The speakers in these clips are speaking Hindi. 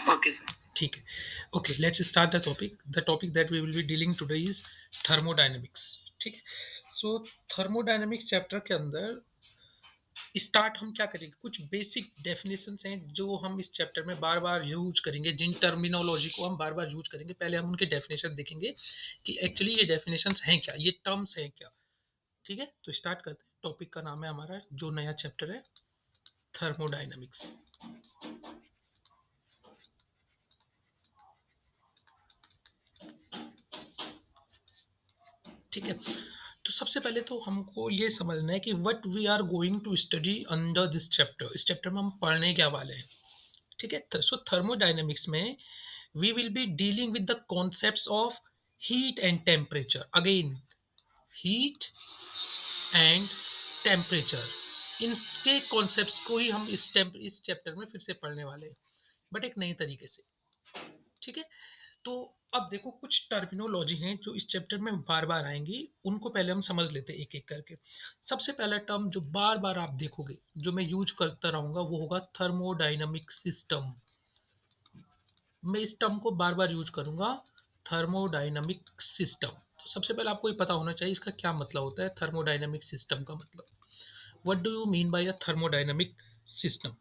Okay, sir. ठीक है. Okay, let's start the topic. The topic that we will be dealing today is thermodynamics. ठीक है. So thermodynamics चैप्टर के अंदर स्टार्ट हम क्या करेंगे, कुछ बेसिक डेफिनेशंस हैं जो हम इस चैप्टर में बार बार यूज करेंगे, जिन टर्मिनोलॉजी को हम बार बार यूज करेंगे. पहले हम उनके डेफिनेशन देखेंगे कि एक्चुअली ये डेफिनेशंस हैं क्या, ये टर्म्स हैं क्या. ठीक है, तो स्टार्ट करते हैं. टॉपिक का नाम है हमारा जो नया चैप्टर है, थर्मोडाइनमिक्स. ठीक है, तो सबसे पहले तो हमको ये समझना है कि what we are going to study under this chapter. इस चैप्टर में हम पढ़ने क्या वाले हैं. ठीक है, सो थर्मोडाइनमिक्स में we will be dealing with the concepts of heat and temperature. Again, heat and temperature, इनके कॉन्सेप्ट्स को ही हम इस चैप्टर में फिर से पढ़ने वाले हैं, बट एक नई तरीके से. ठीक है, तो अब देखो कुछ टर्मिनोलॉजी हैं जो इस चैप्टर में बार बार आएंगी, उनको पहले हम समझ लेते हैं एक एक करके. सबसे पहला टर्म जो बार बार आप देखोगे, जो मैं यूज करता रहूंगा, वो होगा थर्मोडाइनमिक सिस्टम. मैं इस टर्म को बार बार यूज करूंगा, थर्मोडाइनमिक सिस्टम. तो सबसे पहले आपको ये पता होना चाहिए इसका क्या मतलब होता है. थर्मोडाइनमिक सिस्टम का मतलब, what do you mean bye a thermodynamic system.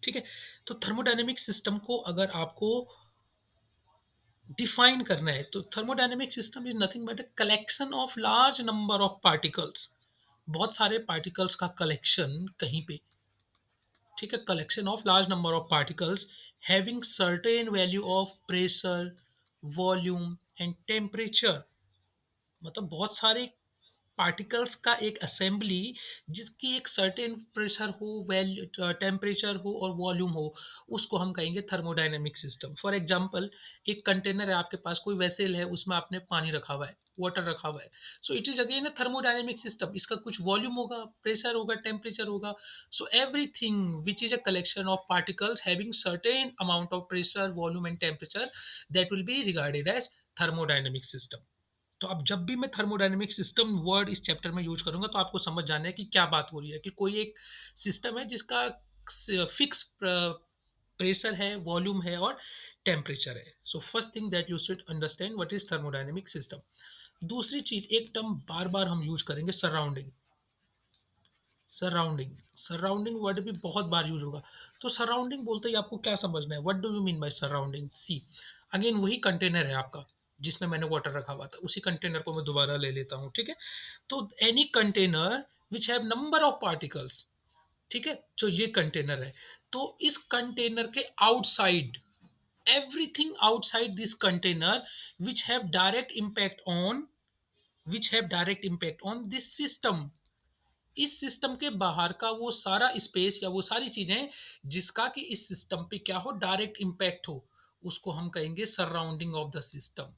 ठीक है, तो थर्मोडाइनमिक सिस्टम को अगर आपको डिफाइन करना है तो thermodynamic system is nothing but a collection of large number of particles. बहुत सारे पार्टिकल्स का कलेक्शन कहीं पे. ठीक है, collection of large number of particles having certain value of pressure, volume and temperature. मतलब बहुत सारे पार्टिकल्स का एक असेंबली जिसकी एक सर्टेन प्रेशर हो, वैल्यू टेम्परेचर हो और वॉल्यूम हो, उसको हम कहेंगे थर्मोडाइनमिक सिस्टम. फॉर एग्जांपल, एक कंटेनर है आपके पास, कोई वेसल है, उसमें आपने पानी रखा हुआ है, वाटर रखा हुआ है. So it is again a thermodynamic system. इसका कुछ वॉल्यूम होगा, प्रेशर होगा, टेम्परेचर होगा. So everything which is a collection of particles having certain amount of pressure, volume and temperature, that will be regarded as thermodynamic system. तो अब जब भी मैं थर्मोडायनेमिक सिस्टम वर्ड इस चैप्टर में यूज करूंगा तो आपको समझ जाना है कि क्या बात हो रही है, कि कोई एक सिस्टम है जिसका फिक्स प्रेशर है, वॉल्यूम है और टेम्परेचर है. So first thing that you should understand what is thermodynamic system. दूसरी चीज, एक टर्म बार बार हम यूज करेंगे, सराउंडिंग. सराउंडिंग, सराउंडिंग वर्ड भी बहुत बार यूज होगा. तो सराउंडिंग बोलते ही आपको क्या समझना है, what do you mean by surrounding. See, again वही कंटेनर है आपका जिसमें मैंने वाटर रखा हुआ था, उसी कंटेनर को मैं दोबारा ले लेता हूँ. ठीक है, तो any container which have number of particles. ठीक है, जो ये कंटेनर है, तो इस कंटेनर के outside, everything outside this container which have direct impact on, which have direct impact on this system. इस सिस्टम के बाहर का वो सारा स्पेस या वो सारी चीजें जिसका कि इस सिस्टम पे क्या हो, डायरेक्ट इम्पैक्ट हो, उसको हम कहेंगे सराउंडिंग ऑफ द सिस्टम.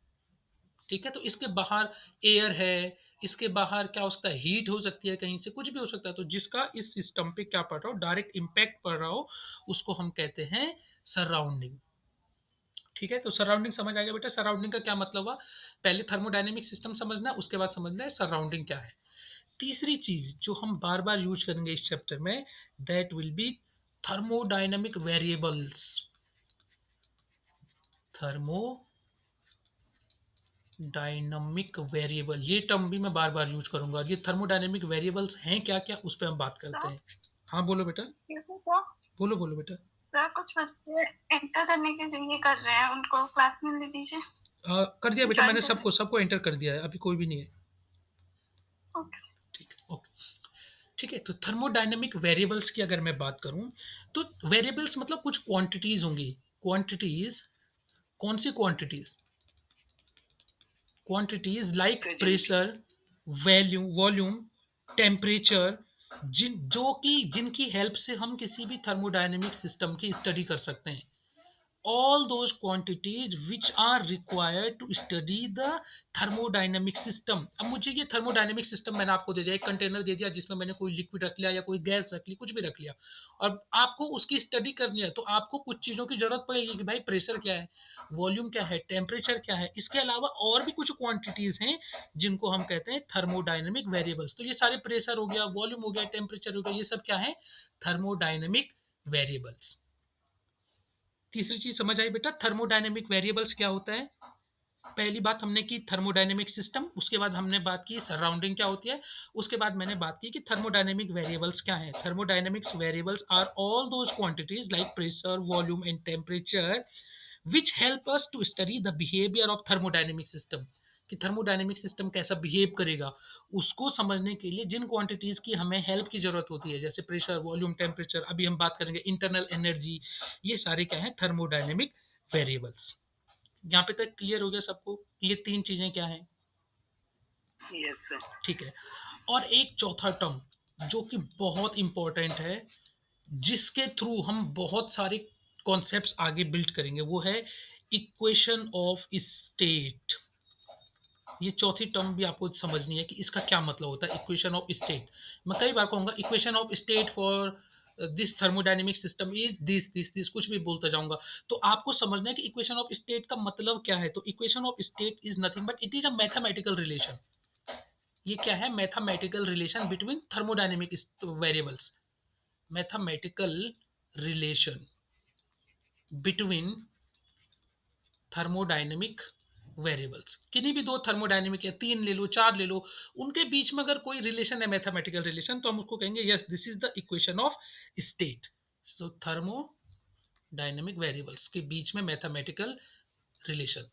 ठीक है, तो इसके बाहर एयर है, इसके बाहर क्या हो सकता है, हीट हो सकती है, कहीं से कुछ भी हो सकता है, तो जिसका इस सिस्टम पे क्या पड़ रहा हो, डायरेक्ट इम्पैक्ट पड़ रहा हो, उसको हम कहते हैं सराउंडिंग. ठीक है, तो सराउंडिंग समझ आ गया बेटा. सराउंडिंग का क्या मतलब हुआ, पहले थर्मोडायनेमिक सिस्टम समझना, उसके बाद समझना है सराउंडिंग क्या है. तीसरी चीज जो हम बार बार यूज करेंगे इस चैप्टर में, that will B thermodynamic variables. Thermodynamic variable, ये टर्म भी मैं बार बार यूज करूंगा. और ये थर्मोडायनेमिक वेरिएबल्स हैं क्या क्या, उस पर हम बात करते सर, हैं. हाँ बोलो बेटा. excuse me, sir. बोलो बोलो बेटा. सर, कुछ बच्चे एंटर करने के लिए कर रहे हैं, उनको क्लास में ले दीजिए. कर दिया बेटा, ज्वाइन मैंने कर रहे सबको सबको एंटर कर दिया है, अभी कोई भी नहीं है. हैं. ओके. ठीक है, ओके. ठीक है, तो थर्मोडायनेमिक वेरिएबल्स की अगर मैं बात करूं, तो वेरिएबल्स मतलब कुछ क्वांटिटीज होंगी. क्वांटिटीज, कौन सी quantities, quantities like pressure, value, volume, temperature, जिनकी हेल्प से हम किसी भी थर्मोडायनेमिक सिस्टम की स्टडी कर सकते हैं. all those quantities which are required to study the thermodynamic system. अब मुझे ये थर्मोडायनेमिक सिस्टम मैंने आपको दे दिया, एक कंटेनर दे दिया जिसमें मैंने कोई लिक्विड रख लिया या कोई गैस रख ली, कुछ भी रख लिया, और आपको उसकी स्टडी करनी है, तो आपको कुछ चीज़ों की जरूरत पड़ेगी कि भाई प्रेशर क्या है, वॉल्यूम क्या है, टेम्परेचर क्या है. इसके अलावा और भी कुछ क्वांटिटीज हैं जिनको हम कहते हैं थर्मोडायनेमिक वेरिएबल्स. तो ये सारे प्रेशर हो गया, वॉल्यूम हो गया, टेम्परेचर हो गया, ये सब क्या है, थर्मोडायनेमिक वेरिएबल्स. तीसरी चीज समझ आई बेटा, थर्मोडायनेमिक वेरिएबल्स क्या होता है। पहली बात हमने की थर्मोडायनेमिक सिस्टम, उसके बाद हमने बात की सराउंडिंग क्या होती है, उसके बाद मैंने बात की कि थर्मोडायनेमिक वेरिएबल्स क्या है। Thermodynamics variables are all those quantities like pressure, volume and temperature which help us to study the behaviour of thermodynamic system, कि थर्मोडायनेमिक सिस्टम कैसा बिहेव करेगा, उसको समझने के लिए जिन क्वांटिटीज की हमें हेल्प की जरूरत होती है, जैसे प्रेशर, वॉल्यूम, टेम्परेचर, अभी हम बात करेंगे इंटरनल एनर्जी, ये सारे क्या है थर्मोडायनेमिक वेरिएबल्स। यहाँ पे तक क्लियर हो गया सबको, ये तीन चीजें क्या है। Yes sir. ठीक है, और एक चौथा टर्म जो कि बहुत इंपॉर्टेंट है, जिसके थ्रू हम बहुत सारे कॉन्सेप्ट्स आगे बिल्ड करेंगे, वो है इक्वेशन ऑफ स्टेट। ये चौथी टर्म भी आपको समझनी है कि इसका क्या मतलब होता है, इक्वेशन ऑफ स्टेट। मैं कई बार कहूंगा equation of state for this thermodynamic system is this कुछ भी बोलता जाऊंगा, तो आपको समझना है कि इक्वेशन ऑफ स्टेट का मतलब क्या है। तो equation of state is nothing but it is a mathematical relation. ये क्या है, mathematical relation between thermodynamic variables, mathematical relation between thermodynamic variables. किन्हीं भी दो थर्मोडायनेमिक या तीन ले लो, चार ले लो, उनके बीच में अगर कोई रिलेशन है, मैथमेटिकल रिलेशन, तो हम उसको कहेंगे yes this is the equation of state. So thermodynamic variables के बीच में मैथमेटिकल रिलेशन।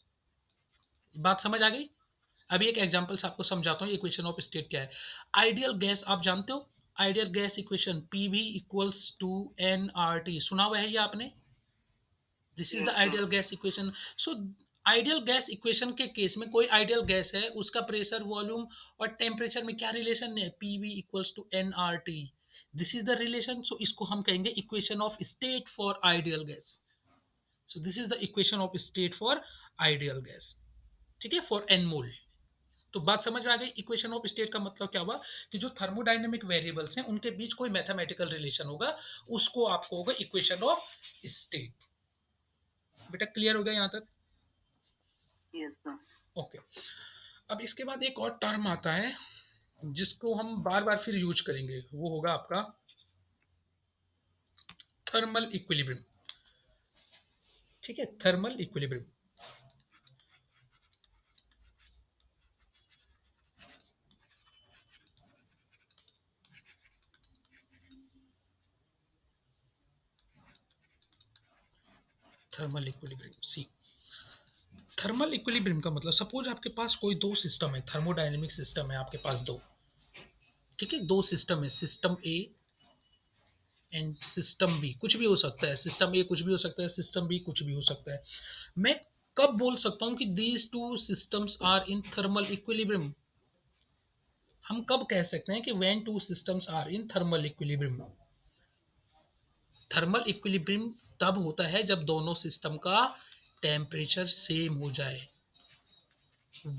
बात समझ आ गई। अभी एक एग्जांपल से आपको समझाता हूँ इक्वेशन ऑफ स्टेट क्या है। आइडियल गैस आप जानते हो, ideal gas equation PV equals to N R T, सुना हुआ है ये आपने। This is the ideal gas equation. So ideal gas equation के केस में कोई आइडियल गैस है, उसका प्रेशर, वॉल्यूम और टेम्परेचर में क्या रिलेशन है, PV equals to N R T, this is the relation. So इसको हम कहेंगे equation of state for ideal gas. So this is the equation of state for ideal gas, ठीक है, फॉर एन मोल। तो बात समझ में आ गई, इक्वेशन ऑफ स्टेट का मतलब क्या हुआ कि जो थर्मोडायनेमिक वेरिएबल्स हैं उनके बीच कोई मैथमेटिकल रिलेशन होगा, उसको आपको होगा इक्वेशन ऑफ स्टेट। बेटा क्लियर हो गया यहां तक। Yes sir. ओके, अब इसके बाद एक और टर्म आता है जिसको हम बार बार फिर यूज करेंगे, वो होगा आपका थर्मल इक्विलिब्रियम। ठीक है, थर्मल इक्विलिब्रियम। थर्मल इक्विलिब्रियम सी, थर्मल इक्विलिब्रियम का मतलब, सपोज आपके पास कोई दो सिस्टम है, थर्मोडायनेमिक सिस्टम है आपके पास दो, ठीक है, दो सिस्टम है, system A and system B. कुछ भी हो सकता है, सिस्टम ए कुछ भी हो सकता है, सिस्टम बी कुछ भी हो सकता है। मैं कब बोल सकता हूं कि these two systems are in thermal equilibrium, हम कब कह सकते हैं कि when two systems are in thermal equilibrium. Thermal equilibrium तब होता है जब दोनों सिस्टम का टेम्परेचर सेम हो जाए।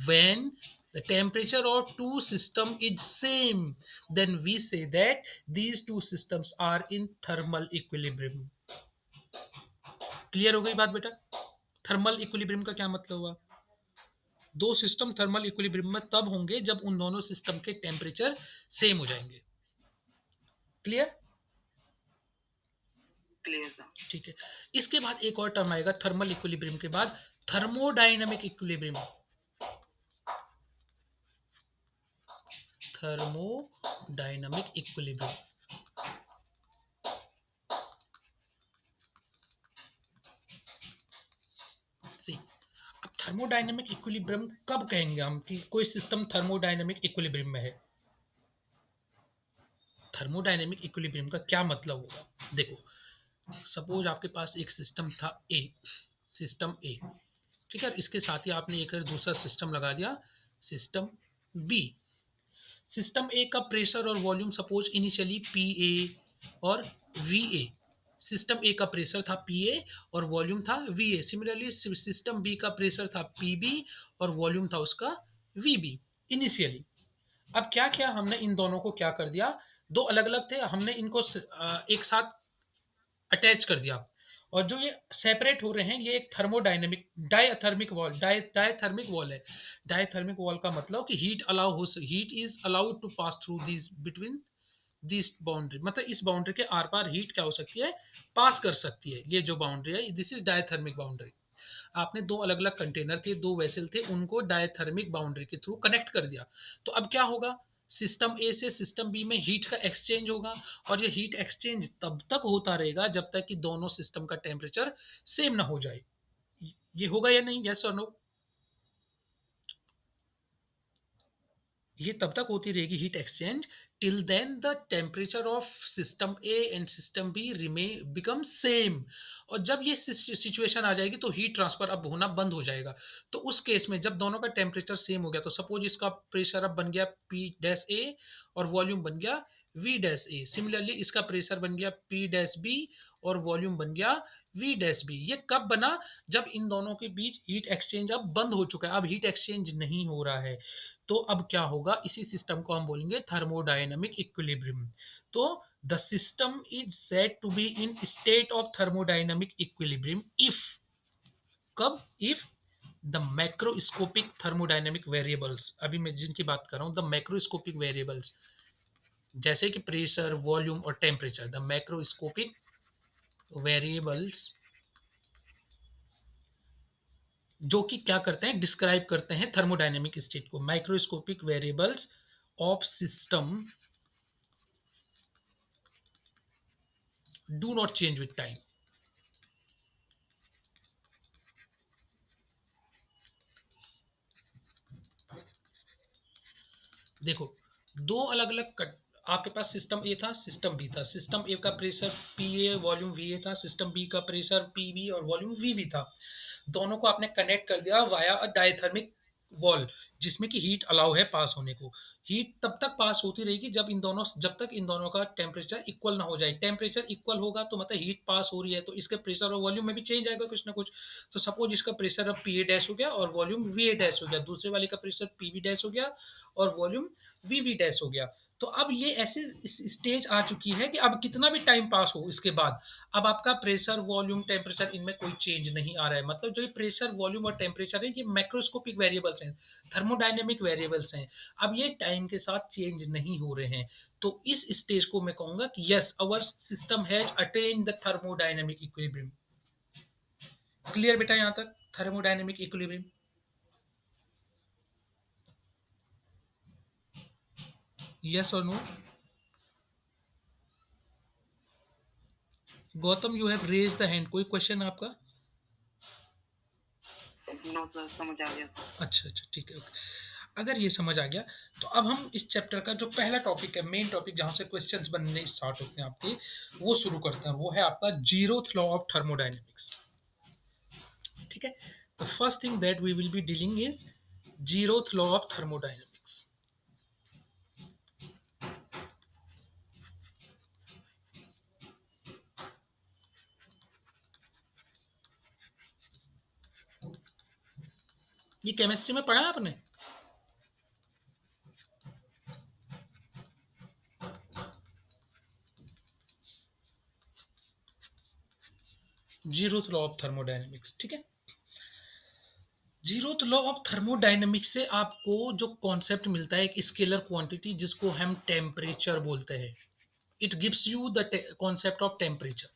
When the temperature of two system is same, then we say that these two systems are in thermal equilibrium. Clear हो गई बात बेटा। थर्मल इक्विलिब्रियम का क्या मतलब हुआ, दो सिस्टम थर्मल इक्विलिब्रियम में तब होंगे जब उन दोनों सिस्टम के टेम्परेचर सेम हो जाएंगे। Clear, clear sir. ठीक है। इसके बाद एक और टर्म आएगा थर्मल इक्विलिब्रियम के बाद, थर्मोडायनामिक इक्विलिब्रियम। थर्मोडायनामिक इक्विलिब्रियम, सी, अब थर्मोडायनेमिक इक्विलिब्रियम कब कहेंगे हम कि कोई सिस्टम थर्मोडायनेमिक इक्विलिब्रियम में है। थर्मोडायनेमिक इक्विलिब्रियम का क्या मतलब होगा, देखो सपोज आपके पास एक सिस्टम था ए, सिस्टम ए, ठीक है, इसके साथ ही आपने एक दूसरा सिस्टम लगा दिया, सिस्टम बी। सिस्टम ए का प्रेशर और volume suppose initially P A और वी ए, सिस्टम ए का प्रेशर था पी ए और वॉल्यूम था V A. Similarly system B का प्रेशर था पी बी और वॉल्यूम था उसका वी बी इनिशियली। अब क्या किया हमने, इन दोनों को क्या कर दिया, दो अलग अलग थे, हमने इनको एक साथ अटैच कर दिया, और जो ये सेपरेट हो रहे हैं ये एक thermodynamic diathermic wall, diathermic wall है। डायथर्मिक वॉल का मतलब कि heat is allowed to pass through this between this boundary, मतलब इस बाउंड्री के आर पार हीट क्या हो सकती है, पास कर सकती है। ये जो बाउंड्री है, दिस इज डायथर्मिक बाउंड्री। आपने दो अलग अलग कंटेनर थे, दो वेसल थे, उनको डायथर्मिक बाउंड्री के थ्रू कनेक्ट कर दिया, तो अब क्या होगा, सिस्टम ए से सिस्टम बी में हीट का एक्सचेंज होगा, और ये हीट एक्सचेंज तब तक होता रहेगा जब तक कि दोनों सिस्टम का टेम्परेचर सेम ना हो जाए। ये होगा या नहीं, यस और नो? ये तब तक होती रहेगी heat exchange till then the temperature of system A and system B remain become same. और जब ये सिचुएशन आ जाएगी तो हीट ट्रांसफर अब होना बंद हो जाएगा। तो उस केस में जब दोनों का टेम्परेचर सेम हो गया, तो सपोज इसका प्रेशर अब बन गया पी डैश ए और वॉल्यूम बन गया वी डैश ए। सिमिलरली इसका प्रेशर बन गया पी डैश बी और वॉल्यूम बन गया वी डैश बी। ये कब बना, जब इन दोनों के बीच हीट एक्सचेंज अब बंद हो चुका है, अब हीट एक्सचेंज नहीं हो रहा है। तो अब क्या होगा, इसी सिस्टम को हम बोलेंगे थर्मोडायनेमिक इक्विलिब्रियम। तो the system is said to be in state of thermodynamic equilibrium if, कब, if the macroscopic thermodynamic variables, अभी मैं जिनकी बात कर रहा हूं, द मैक्रोस्कोपिक वेरिएबल्स जैसे कि प्रेशर, वॉल्यूम और टेम्परेचर, द मैक्रोस्कोपिक वेरिएबल्स जो कि क्या करते हैं, डिस्क्राइब करते हैं थर्मोडायनेमिक स्टेट को। Microscopic variables of system do not change with time. देखो, दो अलग अलग आपके पास सिस्टम ए था, सिस्टम बी था। सिस्टम ए का pressure P A, volume V A था। सिस्टम बी का प्रेशर पी बी और वॉल्यूम वी बी था। दोनों को आपने कनेक्ट कर दिया वाया अ डायथर्मिक वॉल, जिसमें कि हीट अलाउ है पास होने को। हीट तब तक पास होती रहेगी जब तक इन दोनों का टेम्परेचर इक्वल ना हो जाए। टेम्परेचर इक्वल होगा तो मतलब हीट पास हो रही है, तो इसके प्रेशर और वॉल्यूम में भी चेंज आएगा कुछ ना कुछ। तो सपोज इसका प्रेशर अब पी ए डैश हो गया और वॉल्यूम वी ए डैश हो गया, दूसरे वाले का प्रेशर पी बी डैश हो गया और वॉल्यूम वी बी डैश हो गया। तो अब ये ऐसी स्टेज आ चुकी है कि अब कितना भी टाइम पास हो इसके बाद, अब आपका प्रेशर, वॉल्यूम, टेम्परेचर इनमें कोई चेंज नहीं आ रहा है। मतलब जो ये प्रेशर, वॉल्यूम और टेम्परेचर है, ये मैक्रोस्कोपिक वेरिएबल्स हैं, थर्मोडायनेमिक वेरिएबल्स हैं। अब ये टाइम के साथ चेंज नहीं हो रहे हैं। तो इस स्टेज को मैं कहूंगा कि yes, our system has attend the thermodynamic equilibrium. Clear बेटा यहां तक thermodynamic equilibrium? Yes or no? Gautam, you have raise the hand, कोई क्वेश्चन आपका? नो सर, समझ आ गया। अच्छा अच्छा, ठीक है, ओके। अगर ये समझ आ गया, तो अब हम इस चैप्टर का जो पहला टॉपिक है, मेन टॉपिक जहां से क्वेश्चंस बनने स्टार्ट होते हैं आपके, वो शुरू करते हैं। वो है आपका जीरोथ लॉ ऑफ थर्मोडायनेमिक्स। ठीक है, the first thing that we will be dealing is zeroth law of thermodynamics. ये केमिस्ट्री में पढ़ा आपने? जीरोथ लॉ ऑफ थर्मोडायनेमिक्स, ठीक है। जीरोथ लॉ ऑफ थर्मोडायनेमिक्स से आपको जो कॉन्सेप्ट मिलता है, एक स्केलर क्वांटिटी जिसको हम टेम्परेचर बोलते हैं। It gives you the concept of temperature.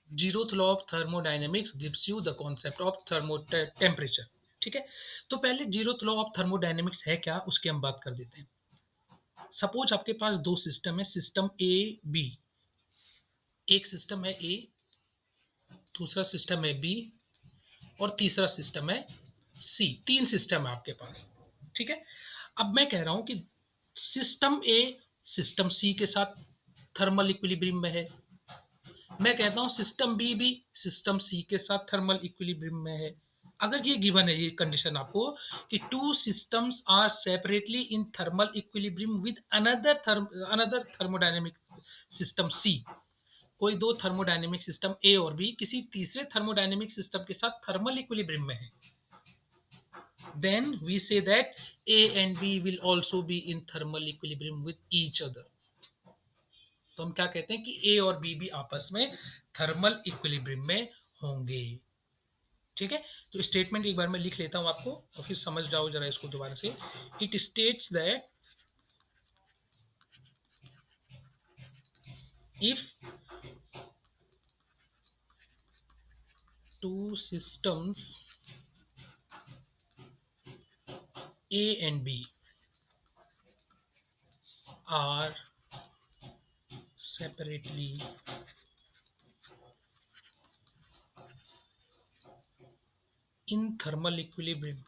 Zeroth law of thermodynamics gives you the concept of temperature. ठीक है, तो पहले जीरोथ लॉ ऑफ थर्मोडायनेमिक्स है क्या, उसकी हम बात कर देते हैं। सपोज आपके पास दो सिस्टम है, सिस्टम ए बी। एक सिस्टम है ए, दूसरा सिस्टम है बी और तीसरा सिस्टम है सी। तीन सिस्टम है आपके पास, ठीक है। अब मैं कह रहा हूं कि सिस्टम ए सिस्टम सी के साथ थर्मल इक्विलिब्रियम में है। मैं कहता हूं सिस्टम बी भी सिस्टम सी के साथ थर्मल इक्विलिब्रियम में है। अगर ये गिवन है, ये कंडीशन आपको, कि two systems are separately in thermal equilibrium with another thermodynamic system C. कोई दो थर्मोडायनेमिक सिस्टम ए और बी किसी तीसरे थर्मोडायनेमिक सिस्टम के साथ थर्मल इक्विलिब्रियम में है, then we say that A and B will also be in thermal equilibrium with each other। तो हम क्या कहते हैं कि ए और बी भी आपस में थर्मल इक्विलिब्रियम में होंगे। ठीक है, तो स्टेटमेंट एक बार मैं लिख लेता हूं आपको और फिर समझ जाओ जरा इसको दोबारा से। It states that if two systems A and B are separately in thermal equilibrium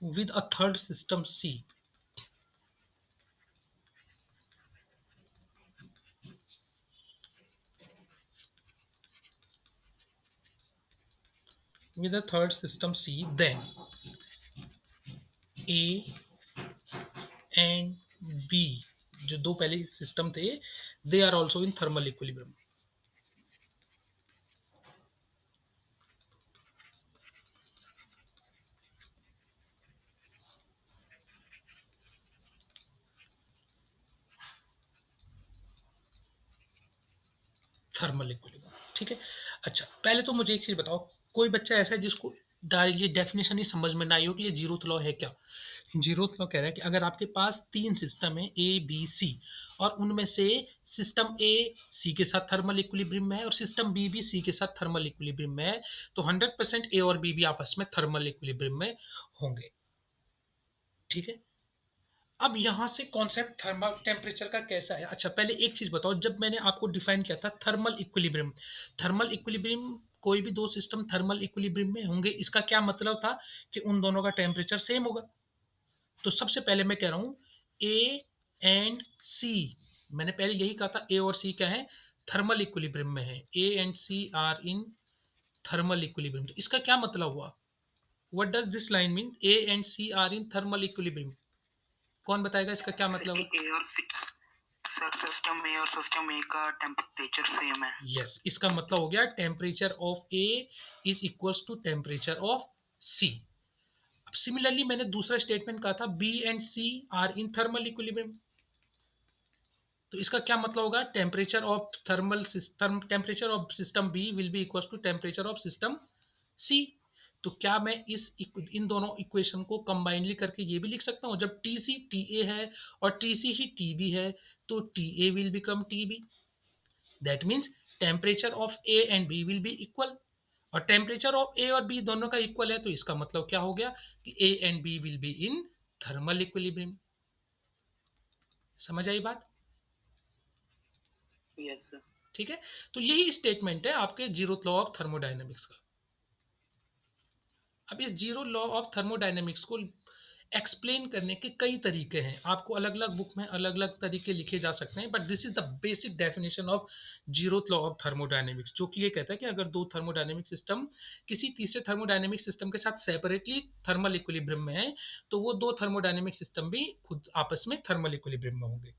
with a third system C, with a third system C, then A and B जो दो पहले सिस्टम थे, they are also in thermal equilibrium. Thermal equilibrium, ठीक है। अच्छा, पहले तो मुझे एक चीज बताओ, कोई बच्चा ऐसा है जिसको ये डेफिनेशन ही समझ में ना आई हो कि ये जीरोथ लॉ है क्या। जीरोथ लॉ कह रहा है कि अगर आपके पास तीन सिस्टम है ए बी सी, और उनमें से सिस्टम ए सी के साथ थर्मल इक्विलिब्रियम में है और सिस्टम बी भी सी के साथ थर्मल इक्विलिब्रियम में है, तो 100% ए और बी भी आपस में थर्मल इक्विलिब्रियम में होंगे, ठीक है। अब यहाँ से कॉन्सेप्ट थर्मल टेम्परेचर का कैसा है। अच्छा, पहले एक चीज बताओ, जब मैंने आपको डिफाइन किया था थर्मल इक्विलिब्रियम, थर्मल इक्विलिब्रियम कोई भी दो सिस्टम थर्मल इक्विलिब्रियम में होंगे, इसका क्या मतलब था कि उन दोनों का टेम्परेचर सेम होगा। तो सबसे पहले मैं कह रहा हूँ ए एंड सी, मैंने पहले यही कहा था ए और सी क्या है, थर्मल इक्विलिब्रियम में है, A and C are in thermal equilibrium. तो इसका क्या मतलब हुआ, what does this line mean, A and C are in thermal equilibrium, कौन बताएगा इसका क्या मतलब है। ए और सर सिस्टम ए और सिस्टम ए का टेम्परेचर सेम है। यस, इसका मतलब हो गया temperature of A is equals to temperature of C. अब सिमिलरली मैंने दूसरा स्टेटमेंट कहा था B and C are in thermal equilibrium, तो इसका क्या मतलब होगा, temperature of thermal system, temperature of system B will be equals to temperature of system C. तो क्या मैं इन दोनों इक्वेशन को कंबाइनली करके ये भी लिख सकता हूँ, जब टी सी टी ए है और टी सी ही टी बी है, तो T A will become T B, that means temperature of A and B will be equal, और टेम्परेचर ऑफ ए और बी दोनों का इक्वल है, तो इसका मतलब क्या हो गया कि A and B will be in thermal equilibrium. समझ आई बात। Yes sir. ठीक है, तो यही स्टेटमेंट है आपके जीरोथ लॉ ऑफ थर्मोडायनेमिक्स का। अब इस जीरो लॉ ऑफ थर्मोडायनेमिक्स को एक्सप्लेन करने के कई तरीके हैं, आपको अलग अलग बुक में अलग अलग तरीके लिखे जा सकते हैं, but this is the basic definition of zeroth law of thermodynamics, जो कि ये कहता है कि अगर दो थर्मोडायनेमिक सिस्टम किसी तीसरे थर्मोडायनेमिक सिस्टम के साथ सेपरेटली थर्मल इक्विलिब्रियम में है, तो वो दो थर्मोडायनेमिक सिस्टम भी खुद आपस में थर्मल इक्विलिब्रियम में होंगे,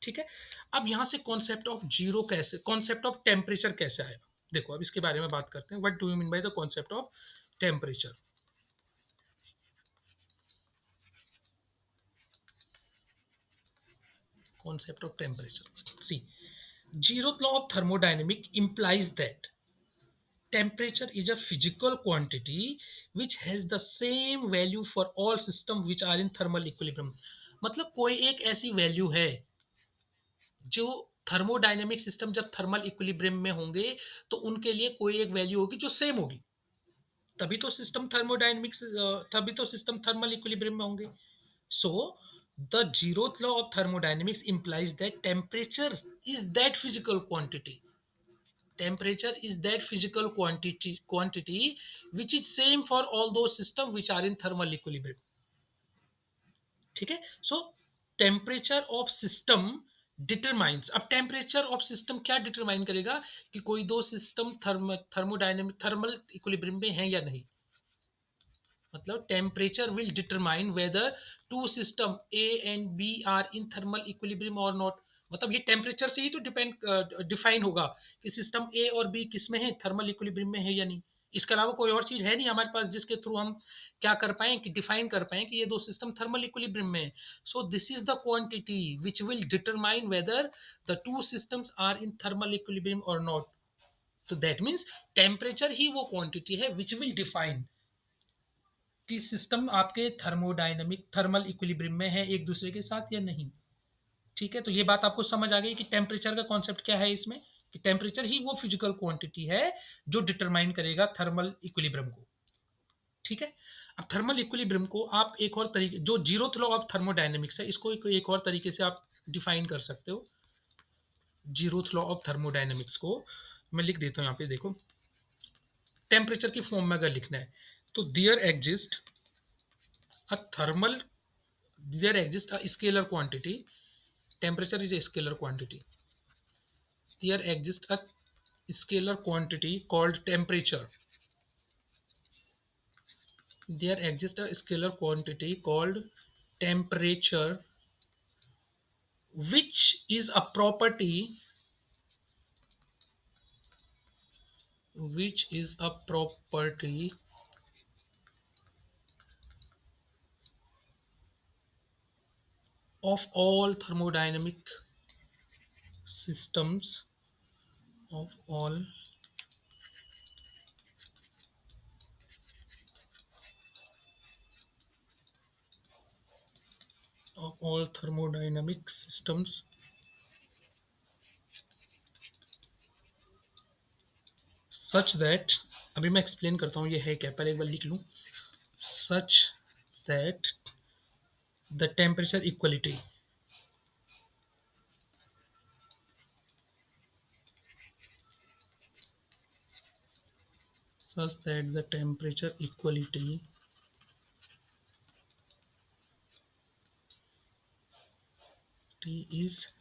ठीक है। अब यहाँ से कॉन्सेप्ट ऑफ जीरो कैसे, कॉन्सेप्ट ऑफ टेम्परेचर कैसे आया, देखो अब इसके बारे में बात करते हैं। What do you mean by the concept of temperature. Concept of temperature. See, zeroth law of thermodynamic implies that temperature is a physical quantity which has the same value for all systems which are in thermal equilibrium. मतलब कोई एक ऐसी वैल्यू है जो थर्मोडायनेमिक सिस्टम जब थर्मल इक्विलिब्रियम में होंगे तो उनके लिए कोई एक वैल्यू होगी जो सेम होगी, तभी तो सिस्टम थर्मोडायनेमिक्स, तभी तो सिस्टम थर्मल इक्विलिब्रियम में होंगे। So, the zeroth law of thermodynamics implies that temperature is that physical quantity. Temperature is that physical quantity which is same for all those systems which are in thermal equilibrium. ठीक है, सो टेम्परेचर ऑफ सिस्टम डिटरमाइंस, अब टेम्परेचर ऑफ सिस्टम क्या डिटरमाइन करेगा कि कोई दो सिस्टम थर्मोडायनेमिक थर्मल इक्विलिब्रियम में है या नहीं। मतलब temperature will determine whether two system A and B are in thermal equilibrium or not, मतलब ये टेम्परेचर से ही तो डिफाइन होगा कि सिस्टम ए और बी किस में है, थर्मल इक्विलिब्रियम में है या नहीं। इसके अलावा कोई और चीज है नहीं हमारे पास जिसके थ्रू हम क्या कर पाए कि डिफाइन कर पाए कि ये दो सिस्टम थर्मल इक्विलिब्रियम में है। So this is the quantity which will determine whether the two systems are in thermal equilibrium or not. तो दैट मीन्स टेम्परेचर ही वो क्वांटिटी है विच विल डिफाइन कि सिस्टम आपके थर्मोडायनेमिक थर्मल इक्विलिब्रियम में है एक दूसरे के साथ या नहीं। ठीक है, तो ये बात आपको समझ आ गई कि टेम्परेचर का कॉन्सेप्ट क्या है इसमें, कि टेम्परेचर ही वो फिजिकल क्वांटिटी है जो डिटरमाइन करेगा थर्मल इक्विलिब्रियम को। ठीक है, अब थर्मल इक्विलिब्रियम को आप एक और तरीके, जो जीरोथ लॉ ऑफ थर्मोडायनेमिक्स है, इसको एक और तरीके से आप डिफाइन कर सकते हो। जीरोथ लॉ ऑफ थर्मोडायनेमिक्स को मैं लिख देता हूँ यहाँ पे, देखो टेम्परेचर की फॉर्म में अगर लिखना है तो there exist a thermal, there exist a scalar quantity, temperature is a scalar quantity, there exists a scalar quantity called temperature, there exists a scalar quantity called temperature which is a property, which is a property of all thermodynamic systems, of all thermodynamic systems such that, अभी मैं एक्सप्लेन करता हूँ ये है क्या, पहले एक बार लिख लूँ, such that the temperature equality, such that the temperature equality is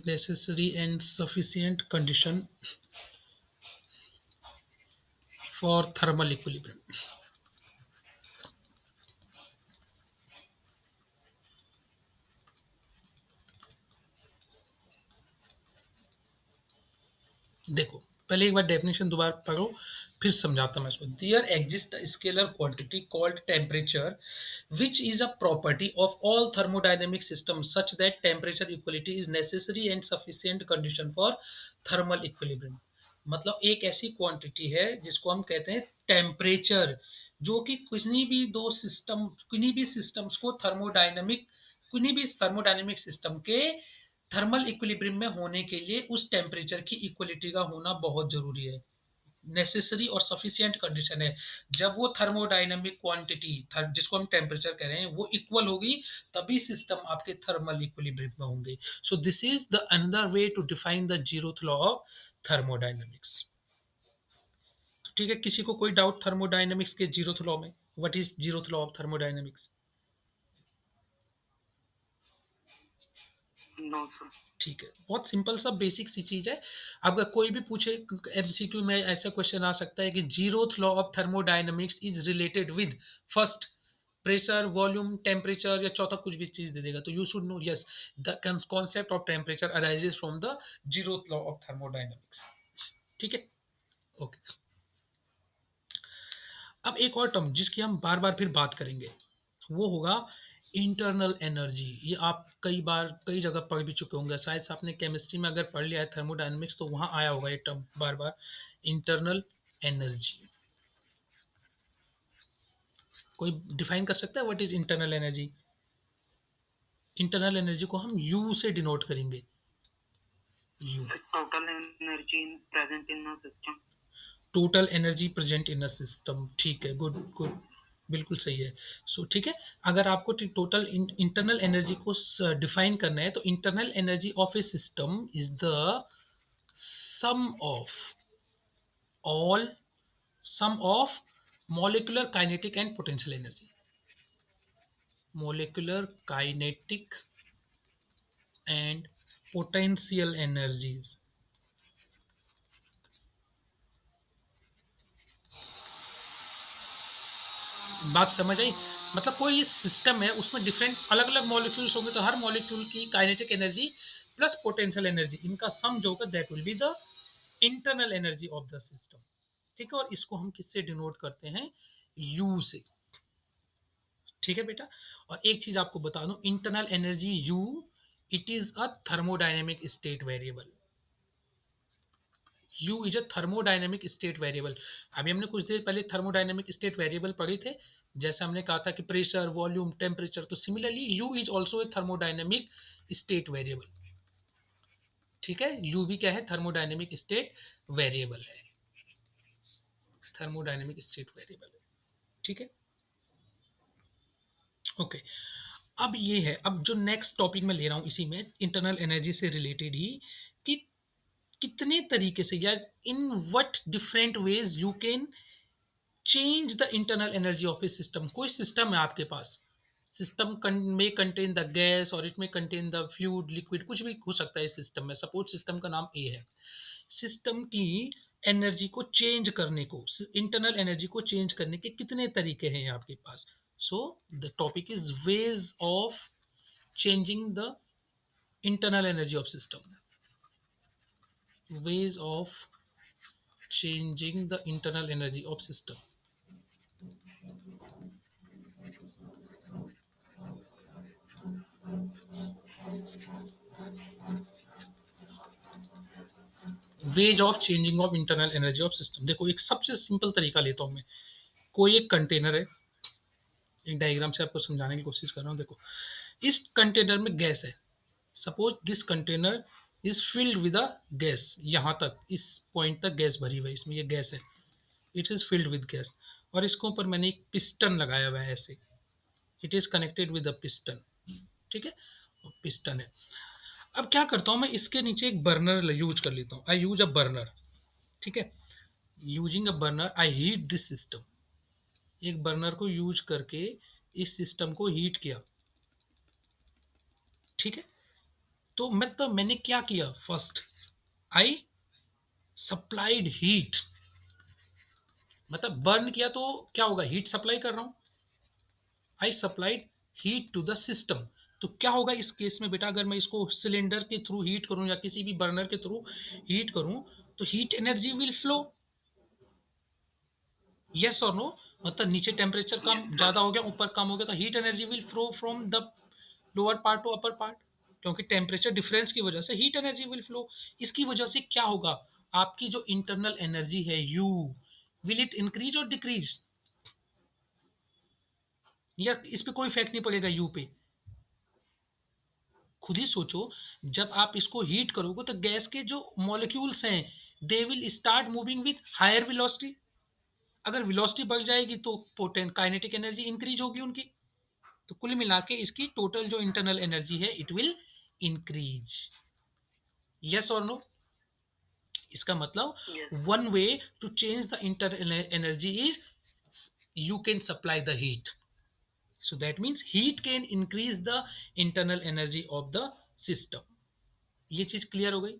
necessary and sufficient condition for thermal equilibrium. देखो पहले एक बार डेफिनेशन दोबारा पढ़ो, फिर समझाता मैं इसको। There exist scalar quantity called temperature which is a property of all thermodynamic system such that temperature equality is necessary and sufficient condition for thermal equilibrium. मतलब एक ऐसी क्वांटिटी है जिसको हम कहते हैं टेम्परेचर, जो कि किन्हीं भी दो सिस्टम, किन्हीं भी सिस्टम्स को थर्मोडायनेमिक, किन्हीं भी थर्मोडायनेमिक सिस्टम के थर्मल इक्विलिब्रियम में होने के लिए उस टेम्परेचर की इक्वलिटी का होना बहुत जरूरी है, नेसेसरी और सफिशिएंट कंडीशन है। जब वो थर्मोडायनेमिक क्वांटिटी जिसको हम टेम्परेचर कह रहे हैं वो इक्वल होगी, तभी सिस्टम आपके थर्मल इक्विलिब्रियम में होंगे। So this is the another way to define the zeroth law of thermodynamics. ठीक है, किसी को कोई डाउट थर्मोडायनेमिक्स के जीरोथ लॉ में, what is zeroth law of thermodynamics? No sir. ठीक है, बहुत सिंपल सा बेसिक सी चीज है। अगर कोई भी पूछे एमसीक्यू में ऐसा क्वेश्चन आ सकता है कि zeroth law of thermodynamics is related with first pressure, volume, temperature, या चौथा कुछ भी चीज दे देगा, तो you should know yes the concept of temperature arises from the zeroth law of thermodynamics. ठीक है, ओके। अब एक और टर्म जिसकी हम बार बार फिर बात करेंगे वो होगा इंटरनल एनर्जी। ये आप कई बार कई जगह पढ़ भी चुके होंगे, शायद से आपने केमिस्ट्री में अगर पढ़ लिया है थर्मोडायनेमिक्स तो वहाँ आया होगा ये टर्म बार बार, इंटरनल एनर्जी। कोई डिफाइन कर सकता है what is internal energy? Internal energy को हम यू से डिनोट करेंगे, you, total energy present in the system. Total energy present in a system. ठीक है, गुड गुड, बिल्कुल सही है। सो ठीक है, अगर आपको टोटल इंटरनल एनर्जी को डिफाइन करना है तो internal energy of a system is the sum of all, sum of molecular kinetic and potential energy, molecular kinetic and potential energies। बात समझ आई? मतलब कोई सिस्टम है उसमें डिफरेंट अलग अलग मॉलिक्यूल्स होंगे, तो हर मॉलिक्यूल की kinetic energy plus potential energy, इनका सम जो होगा that will be the internal energy of the system. ठीक है, और इसको हम किससे डिनोट करते हैं? यू से। ठीक है बेटा। और एक चीज आपको बता दूं, internal energy you, it is a thermodynamic state variable. U is a thermodynamic state variable. अभी हमने कुछ देर पहले थर्मोडायनेमिक स्टेट वेरिएबल पढ़े थे, जैसे हमने कहा था कि प्रेशर, वॉल्यूम, टेम्परेचर, तो similarly U is also a thermodynamic state variable. ठीक है, U भी क्या है, थर्मोडायनेमिक स्टेट वेरिएबल है, थर्मोडायनेमिक स्टेट वेरिएबल है। ठीक है, ओके। अब ये है, अब जो नेक्स्ट टॉपिक मैं ले रहा हूँ इसी में इंटरनल एनर्जी से रिलेटेड ही, कि कितने तरीके से या in what different ways you can change the internal energy of a system. कोई सिस्टम है आपके पास, सिस्टम में कंटेन द गैस और इट में कंटेन द फ्लूइड, लिक्विड, कुछ भी हो सकता है इस सिस्टम में। सपोज सिस्टम का नाम ए है, सिस्टम की एनर्जी को चेंज करने को, इंटरनल एनर्जी को चेंज करने के कितने तरीके हैं आपके पास। So the topic is ways of changing the internal energy of system, ways of changing the internal energy of system। Veg of changing of internal energy of system. देखो एक सबसे सिंपल तरीका लेता हूं मैं, कोई एक कंटेनर है, एक डायग्राम से आपको समझाने की कोशिश कर रहा हूं। देखो इस कंटेनर में गैस है, suppose this container is filled with a gas, यहां तक इस पॉइंट तक गैस भरी हुई है, इसमें ये गैस है, it is filled with gas. और इसके ऊपर मैंने एक पिस्टन लगाया हुआ है ऐसे, it is connected with a piston. ठीक है, पिस्टन है। अब क्या करता हूं मैं, इसके नीचे एक बर्नर यूज कर लेता हूं, आई यूज अ बर्नर। ठीक है, using a burner I heat this system. एक बर्नर को यूज करके इस सिस्टम को हीट किया। ठीक है, तो मैंने क्या किया, फर्स्ट आई सप्लाइड हीट, मतलब बर्न किया तो क्या होगा, हीट सप्लाई कर रहा हूं, I supplied heat to the system. तो क्या होगा इस केस में बेटा, अगर मैं इसको सिलेंडर के थ्रू हीट करूं या किसी भी बर्नर के थ्रू हीट करूं, तो heat energy will flow, yes or no. मतलब नीचे टेम्परेचर कम Yes, sir. ज्यादा हो गया, ऊपर कम हो गया, तो heat energy will flow from the lower part two upper part, क्योंकि टेम्परेचर डिफरेंस की वजह से हीट एनर्जी विल फ्लो। इसकी वजह से क्या होगा, आपकी जो इंटरनल एनर्जी है यू, विल इट इंक्रीज और डिक्रीज, या इस पे कोई इफेक्ट नहीं पड़ेगा यू पे। खुद ही सोचो, जब आप इसको हीट करोगे तो गैस के जो मॉलिक्यूल्स हैं, they will start moving with higher velocity. अगर वेलोसिटी बढ़ जाएगी तो पोटेंट काइनेटिक एनर्जी इंक्रीज होगी उनकी। तो कुल मिला के इसकी टोटल जो इंटरनल एनर्जी है it will increase, yes or no. इसका मतलब Yes. One way to change the internal energy is you can supply the heat, so that means heat can increase the internal energy of the system। ये चीज क्लियर हो गई।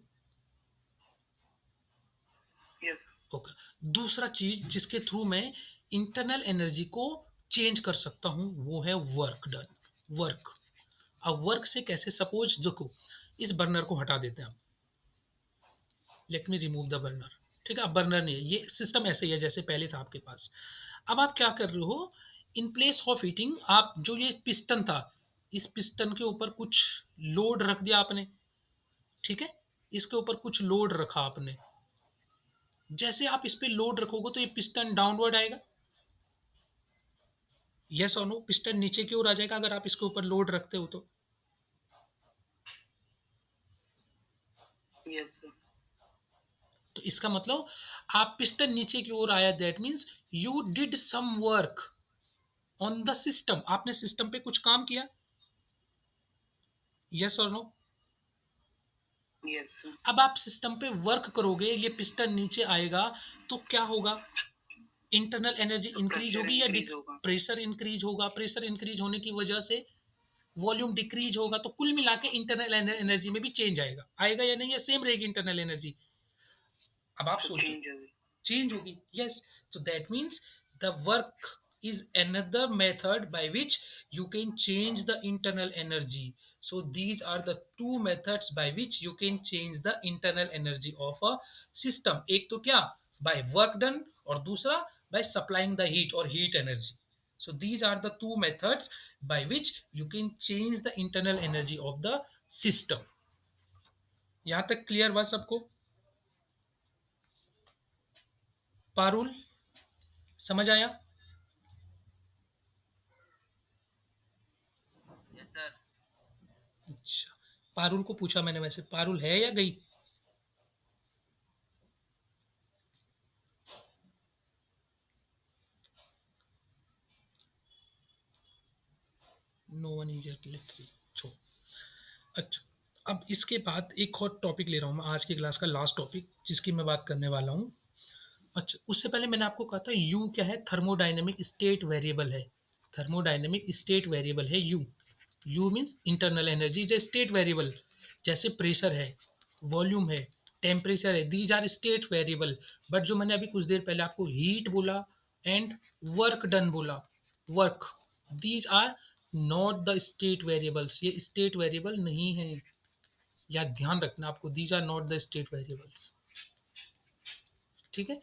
Yes. ओके, दूसरा चीज जिसके थ्रू मैं इंटरनल एनर्जी को चेंज कर सकता हूं वो है वर्क डन, वर्क। अब वर्क से कैसे, सपोज देखो इस बर्नर को हटा देते हैं, let me remove the burner. ठीक है, अब बर्नर नहीं है, ये सिस्टम ऐसे ही है जैसे पहले था आपके पास। अब आप क्या कर रहे हो, इन प्लेस ऑफ हीटिंग, आप जो ये पिस्टन था, इस पिस्टन के ऊपर कुछ लोड रख दिया आपने। ठीक है, इसके ऊपर कुछ लोड रखा आपने, जैसे आप इस पे लोड रखोगे तो ये पिस्टन डाउनवर्ड आएगा, यस और नो। पिस्टन नीचे की ओर आ जाएगा अगर आप इसके ऊपर लोड रखते हो तो। Yes, sir. तो इसका मतलब आप पिस्टन नीचे की ओर आया, that means you did some work on the system, आपने सिस्टम पे कुछ काम किया, yes or no. Yes, sir. अब आप सिस्टम पे वर्क करोगे, ये पिस्टन नीचे आएगा तो क्या होगा, इंटरनल एनर्जी तो इंक्रीज pressure होगी या increase होगा। प्रेशर इंक्रीज होगा। प्रेशर इंक्रीज होने की वजह से वॉल्यूम डिक्रीज होगा, तो कुल मिला के इंटरनल एनर्जी में भी चेंज आएगा, आएगा या नहीं, या सेम रहेगी इंटरनल एनर्जी। अब आप So सोचो, change होगी। चेंज होगी, यस। तो that means the work is another method by which you can change the internal energy। So these are the two methods by which you can change the internal energy of a system। एक तो क्या, by work done, और दूसरा by supplying the heat और heat energy। So these are the two methods by which you can change the internal energy of the system. यहां तक क्लियर हुआ सबको? पारुल, समझ आया? Yes, sir. अच्छा, पारुल को पूछा मैंने, वैसे पारुल है या गई? No one is yet, let's see. छो, अच्छा, अब इसके बाद एक और टॉपिक ले रहा हूँ मैं, आज की क्लास का लास्ट टॉपिक जिसकी मैं बात करने वाला हूँ। अच्छा, उससे पहले मैंने आपको कहा था यू क्या है? थर्मोडायनेमिक स्टेट वेरिएबल है। थर्मोडायनेमिक स्टेट वेरिएबल है U. U means internal energy जो स्टेट वेरिएबल, जैसे प्रेशर है, वॉल्यूम है, टेम्परेचर है, these are state variable. But जो मैंने अभी कुछ देर पहले आपको हीट बोला एंड वर्क डन बोला, work, these are not the state variables, ये स्टेट वेरिएबल नहीं है, या ध्यान रखना आपको, these are not the state variables. ठीक है,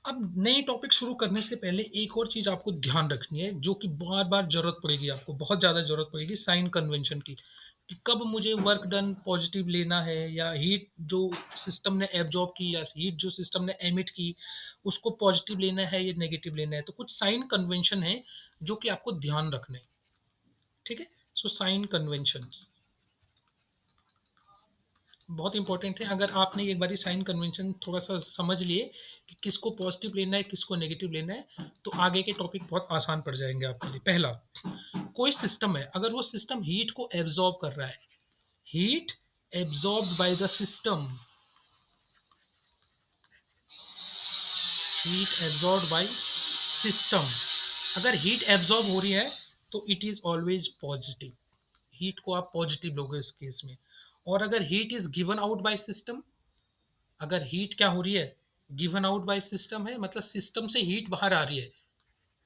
अब नए टॉपिक शुरू करने से पहले एक और चीज़ आपको ध्यान रखनी है, जो कि बार बार जरूरत पड़ेगी आपको, बहुत ज़्यादा जरूरत पड़ेगी, साइन कन्वेंशन की, कि कब मुझे वर्क डन पॉजिटिव लेना है, या हीट जो सिस्टम ने एब्जॉर्ब की या हीट जो सिस्टम ने एमिट की उसको पॉजिटिव लेना है या नेगेटिव लेना है। तो कुछ साइन कन्वेंशन है जो कि आपको ध्यान रखने हैं। ठीक है, सो साइन कन्वेंशंस बहुत इंपॉर्टेंट है। अगर आपने एक बार साइन कन्वेंशन थोड़ा सा समझ लिए कि किसको पॉजिटिव लेना है किसको नेगेटिव लेना है, तो आगे के टॉपिक बहुत आसान पड़ जाएंगे आपके लिए। पहला, कोई सिस्टम है, अगर वो सिस्टम हीट को एब्जॉर्ब कर रहा है, heat absorb by the system, heat absorb by system, अगर हीट एब्जॉर्ब हो रही है तो it is always positive, heat को आप पॉजिटिव लोगे इस केस में। और अगर heat is given out by system, अगर हीट क्या हो रही है, गिवन आउट बाय सिस्टम है, मतलब सिस्टम से हीट बाहर आ रही है,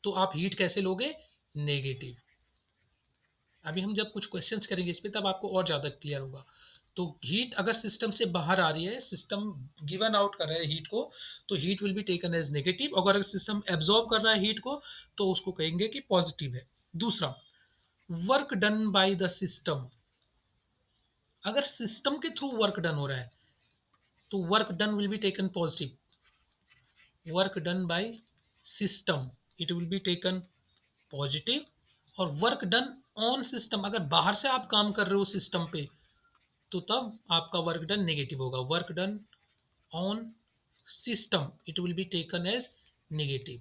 तो आप हीट कैसे लोगे? नेगेटिव। अभी हम जब कुछ क्वेश्चंस करेंगे इस पे तब आपको और ज़्यादा क्लियर होगा। तो हीट अगर सिस्टम से बाहर आ रही है, सिस्टम गिवन आउट कर रहा है हीट को, तो heat will be taken as negative. अगर सिस्टम एब्जॉर्ब कर रहा है हीट को, तो उसको कहेंगे कि पॉजिटिव है। दूसरा, work done by the system, अगर सिस्टम के थ्रू वर्क डन हो रहा है तो work done will be taken positive, work done by system it will be taken positive. और वर्क डन ऑन सिस्टम, अगर बाहर से आप काम कर रहे हो सिस्टम पे, तो तब आपका वर्क डन नेगेटिव होगा। Work done on system it will be taken as negative.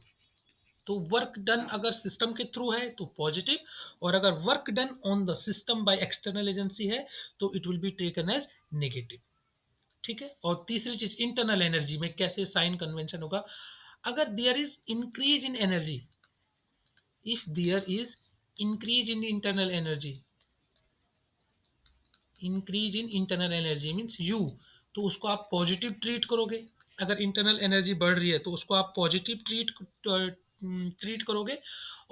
तो वर्क डन अगर सिस्टम के थ्रू है तो पॉजिटिव, और अगर work done on the system by external agency है तो it will be taken as negative. ठीक है, और तीसरी चीज, इंटरनल एनर्जी में कैसे साइन कन्वेंशन होगा? अगर there is increase in energy, if there is increase in internal energy, increase in internal energy means U, तो उसको आप पॉजिटिव ट्रीट करोगे। अगर इंटरनल एनर्जी बढ़ रही है तो उसको आप पॉजिटिव ट्रीट करोगे।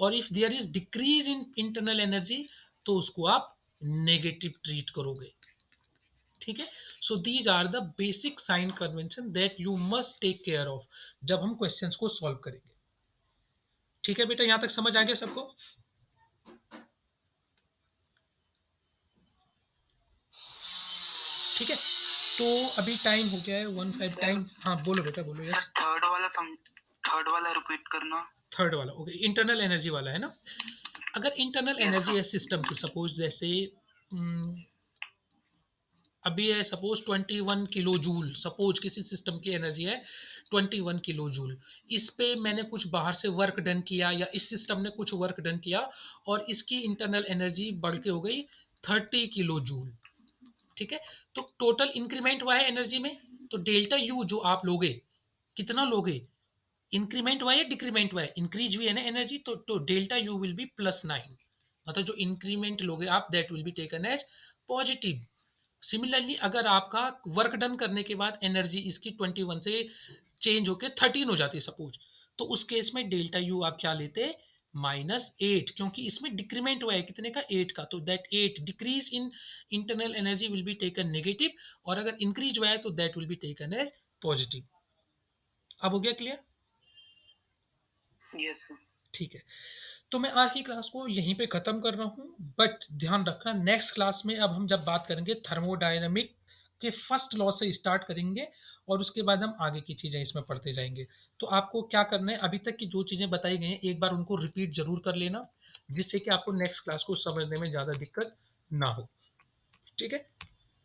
और if there is decrease in internal energy, तो उसको आप नेगेटिव ट्रीट करोगे। ठीक है, so these are the basic sign convention that you must take care of जब हम क्वेश्चंस को सॉल्व करेंगे। ठीक है बेटा, यहां तक समझ आ गया सबको? ठीक है, तो अभी टाइम हो गया है 1:05 टाइम। हाँ बोलो बेटा, बोलो। सर यस, थर्ड वाला रिपीट करना। थर्ड वाला ओके, इंटरनल एनर्जी वाला है ना। अगर इंटरनल यस एनर्जी सर। है सिस्टम की, सपोज जैसे अभी है सपोज 21 किलो जूल, सपोज किसी सिस्टम की एनर्जी है 21 किलो जूल, इस पे मैंने कुछ बाहर से वर्क डन किया या इस सिस्टम ने कुछ वर्क डन किया, और इसकी इंटरनल एनर्जी बढ़ के हो गई 30 किलो जूल। ठीक है, तो टोटल इंक्रीमेंट हुआ है एनर्जी में, तो डेल्टा यू जो आप लोगे, कितना लोगे? इंक्रीमेंट हुआ है या डिक्रीमेंट हुआ है? इंक्रीज हुई है ना एनर्जी, तो डेल्टा यू विल बी +9, मतलब जो इंक्रीमेंट लोगे आप that will be taken as positive. Similarly अगर आपका वर्क डन करने के बाद एनर्जी इसकी 21 से चेंज होकर 13 हो जाती है सपोज, तो उस केस में डेल्टा यू आप क्या लेते? -8, क्योंकि इसमें डिक्रीमेंट हुआ है कितने का? 8 का, तो that 8 decrease in internal energy will be taken negative, और अगर इंक्रीज हुआ है तो that will be taken as positive. अब हो गया क्लियर? Yes sir. ठीक है, तो मैं आज की क्लास को यहीं पे ख़त्म कर रहा हूँ, बट ध्यान रखना नेक्स्ट क्लास में अब हम जब बात करेंगे थर्मोडायनामिक के फर्स्ट लॉ से स्टार्ट करेंगे और उसके बाद हम आगे की चीज़ें इसमें पढ़ते जाएंगे। तो आपको क्या करना है, अभी तक की जो चीज़ें बताई गई हैं एक बार उनको रिपीट ज़रूर कर लेना, जिससे कि आपको नेक्स्ट क्लास को समझने में ज़्यादा दिक्कत ना हो। ठीक है?